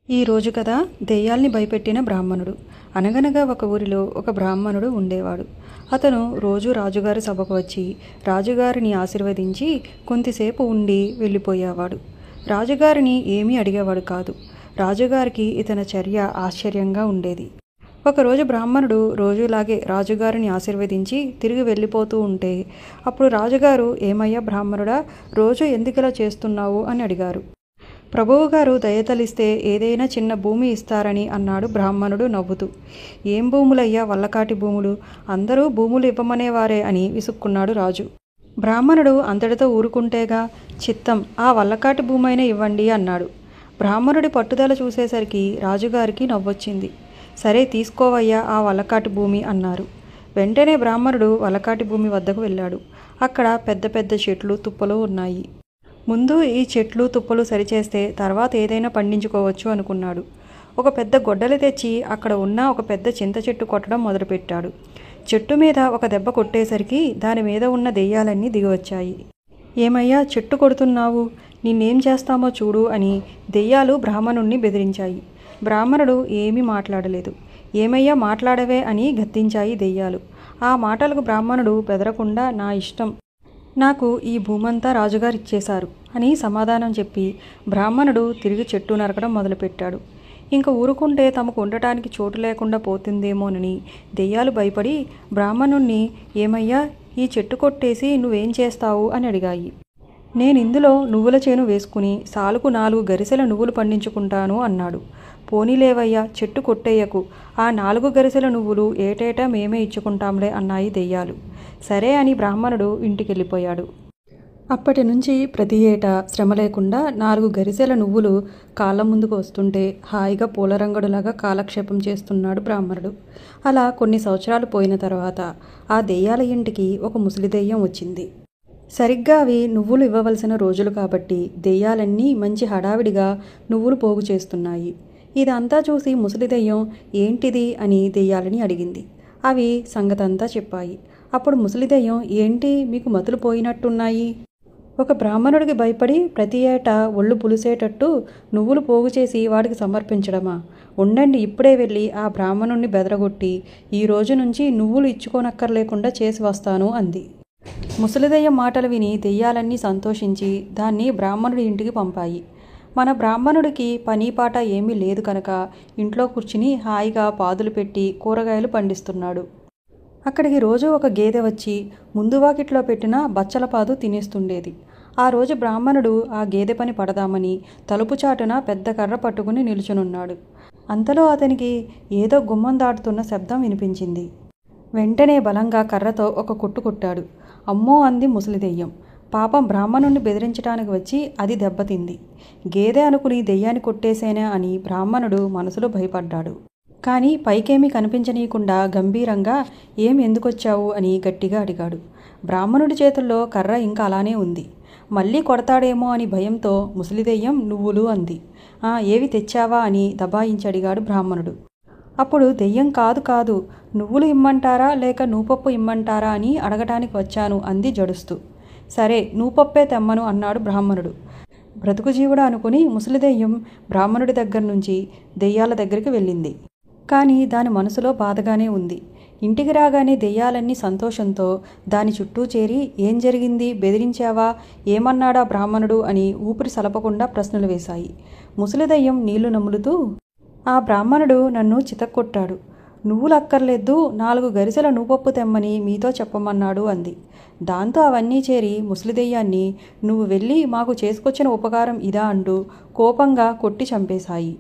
ఈ రోజు కథ దెయ్యాల్ని భయపెట్టిన బ్రాహ్మణుడు. అనగనగా ఒక ఊరిలో ఒక బ్రాహ్మణుడు ఉండేవాడు. అతను రోజు రాజుగారి సభకు వచ్చి రాజుగారిని ఆశీర్వదించి కొంతసేపు ఉండి వెళ్ళిపోయేవాడు. రాజుగారిని ఏమీ అడిగేవాడు కాదు. రాజుగారికి ఇతని చర్య ఆశ్చర్యంగా ఉండేది. ఒకరోజు బ్రాహ్మణుడు రోజులాగే రాజుగారిని ఆశీర్వదించి తిరిగి వెళ్ళిపోతూ ఉంటే అప్పుడు రాజుగారు, "ఏమయ్యా బ్రాహ్మణుడా, రోజు ఎందుకిలా చేస్తున్నావు?" అని అడిగారు. "ప్రభువుగారు దయతలిస్తే ఏదైనా చిన్న భూమి ఇస్తారని" అన్నాడు బ్రాహ్మణుడు నవ్వుతూ. "ఏం భూములయ్యా, వల్లకాటి భూములు, అందరూ భూములు ఇవ్వమనేవారే" అని విసుక్కున్నాడు రాజు. బ్రాహ్మణుడు అంతటితో ఊరుకుంటేగా, "చిత్తం, ఆ వల్లకాటి భూమైనా ఇవ్వండి" అన్నాడు. బ్రాహ్మణుడి పట్టుదల చూసేసరికి రాజుగారికి నవ్వొచ్చింది. "సరే, తీసుకోవయ్యా ఆ వల్లకాటి భూమి" అన్నారు. వెంటనే బ్రాహ్మణుడు వల్లకాటి భూమి వద్దకు వెళ్ళాడు. అక్కడ పెద్ద పెద్ద చెట్లు, తుప్పలు ఉన్నాయి. ముందు ఈ చెట్లు తుప్పలు సరిచేస్తే తర్వాత ఏదైనా పండించుకోవచ్చు అనుకున్నాడు. ఒక పెద్ద గొడ్డలి తెచ్చి అక్కడ ఉన్న ఒక పెద్ద చింత చెట్టు కొట్టడం మొదలుపెట్టాడు. చెట్టు మీద ఒక దెబ్బ కొట్టేసరికి దాని మీద ఉన్న దెయ్యాలన్నీ దిగివచ్చాయి. "ఏమయ్యా, చెట్టు కొడుతున్నావు, నిన్నేం చేస్తామో చూడు" అని దెయ్యాలు బ్రాహ్మణుణ్ణి బెదిరించాయి. బ్రాహ్మణుడు ఏమీ మాట్లాడలేదు. "ఏమయ్యా, మాట్లాడవే" అని గద్దించాయి దెయ్యాలు. ఆ మాటలకు బ్రాహ్మణుడు బెదరకుండా, "నా ఇష్టం, నాకు ఈ భూమంతా రాజుగారు ఇచ్చేశారు" అని సమాధానం చెప్పి బ్రాహ్మణుడు తిరిగి చెట్టు నరకడం మొదలుపెట్టాడు. ఇంక ఊరుకుంటే తమకు ఉండటానికి చోటు లేకుండా పోతుందేమోనని దెయ్యాలు భయపడి బ్రాహ్మణుణ్ణి, "ఏమయ్యా, ఈ చెట్టు కొట్టేసి నువ్వేం చేస్తావు" అని అడిగాయి. "నేనిందులో నువ్వుల చేను వేసుకుని సాలుకు 4 గరిసెల నువ్వులు పండించుకుంటాను" అన్నాడు. "పోనీలేవయ్యా, చెట్టు కొట్టేయకు, ఆ 4 గరిసెల నువ్వులు ఏటేటా మేమే ఇచ్చుకుంటాంలే" అన్నాయి దెయ్యాలు. సరే అని బ్రాహ్మణుడు ఇంటికెళ్ళిపోయాడు. అప్పటి నుంచి ప్రతి ఏటా శ్రమ లేకుండా 4 గరిసెల నువ్వులు కాళ్ళ ముందుకు వస్తుంటే హాయిగా పూలరంగడులాగా కాలక్షేపం చేస్తున్నాడు బ్రాహ్మణుడు. అలా కొన్ని సంవత్సరాలు పోయిన తర్వాత ఆ దెయ్యాల ఇంటికి ఒక ముసలి దెయ్యం వచ్చింది. సరిగ్గా అవి నువ్వులు ఇవ్వవలసిన రోజులు కాబట్టి దెయ్యాలన్నీ మంచి హడావిడిగా నువ్వులు పోగు చేస్తున్నాయి. ఇదంతా చూసి ముసలి దెయ్యం, "ఏంటిది?" అని దెయ్యాలని అడిగింది. అవి సంగతంతా చెప్పాయి. అప్పుడు ముసలి దెయ్యం, "ఏంటి, మీకు మతులు పోయినట్టున్నాయి? ఒక బ్రాహ్మణుడికి భయపడి ప్రతి ఏటా ఒళ్ళు పులిసేటట్టు నువ్వులు పోగు చేసి వాడికి సమర్పించడమా? ఉండండి, ఇప్పుడే వెళ్ళి ఆ బ్రాహ్మణుణ్ణి బెదరగొట్టి ఈ రోజు నుంచి నువ్వులు ఇచ్చుకోనక్కర్లేకుండా చేసి వస్తాను" అంది. ముసలిదెయ్యం మాటలు విని దెయ్యాలన్నీ సంతోషించి దాన్ని బ్రాహ్మణుడి ఇంటికి పంపాయి. మన బ్రాహ్మణుడికి పనీపాట ఏమీ లేదు కనుక ఇంట్లో కూర్చుని హాయిగా పాదులు పెట్టి కూరగాయలు పండిస్తున్నాడు. అక్కడికి రోజు ఒక గేదె వచ్చి ముందు వాకిట్లో పెట్టిన బచ్చలపాదు తినేస్తుండేది. ఆ రోజు బ్రాహ్మణుడు ఆ గేదె పని పడదామని తలుపు చాటున పెద్ద కర్ర పట్టుకుని నిలుచునున్నాడు. అంతలో అతనికి ఏదో గుమ్మం దాటుతున్న శబ్దం వినిపించింది. వెంటనే బలంగా కర్రతో ఒక కొట్టు కొట్టాడు. "అమ్మో" అంది ముసలి దెయ్యం. పాపం బ్రాహ్మణుణ్ణి బెదిరించడానికి వచ్చి అది దెబ్బతింది. గేదె అనుకుని దెయ్యాన్ని కొట్టేసేనా అని బ్రాహ్మణుడు మనసులో భయపడ్డాడు. కానీ పైకేమీ కనిపించనీయకుండా గంభీరంగా, "ఏం, ఎందుకొచ్చావు?" అని గట్టిగా అడిగాడు. బ్రాహ్మణుడి చేతుల్లో కర్ర ఇంకా అలానే ఉంది. మళ్ళీ కొడతాడేమో అని భయంతో ముసలిదెయ్యం "నువ్వులు" అంది. "ఏవి తెచ్చావా?" అని దబాయించి అడిగాడు బ్రాహ్మణుడు. అప్పుడు దెయ్యం, "కాదు కాదు, నువ్వులు ఇమ్మంటారా లేక నూపప్పు ఇమ్మంటారా అని అడగటానికి వచ్చాను" అంది జడుస్తూ. "సరే, నూపప్పే తెమ్మను" అన్నాడు బ్రాహ్మణుడు. బ్రతుకు జీవుడా అనుకుని ముసలిదెయ్యం బ్రాహ్మణుడి దగ్గర నుంచి దెయ్యాల దగ్గరికి వెళ్ళింది. కానీ దాని మనసులో బాధగానే ఉంది. ఇంటికి రాగానే దెయ్యాలన్నీ సంతోషంతో దాని చుట్టూ చేరి, "ఏం జరిగింది? బెదిరించావా? ఏమన్నాడా బ్రాహ్మణుడు?" అని ఊపిరి సలపకుండా ప్రశ్నలు వేశాయి. ముసలిదెయ్యం నీళ్లు నములుతూ, "ఆ బ్రాహ్మణుడు నన్ను చితక్కొట్టాడు. నువ్వులు అక్కర్లేదు, 4 గరిసెల నూపప్పు తెమ్మని మీతో చెప్పమన్నాడు" అంది. దాంతో అవన్నీ చేరి ముసలిదెయ్యాన్ని, "నువ్వు వెళ్ళి మాకు చేసుకొచ్చిన ఉపకారం ఇదా" అంటూ కోపంగా కొట్టి చంపేశాయి.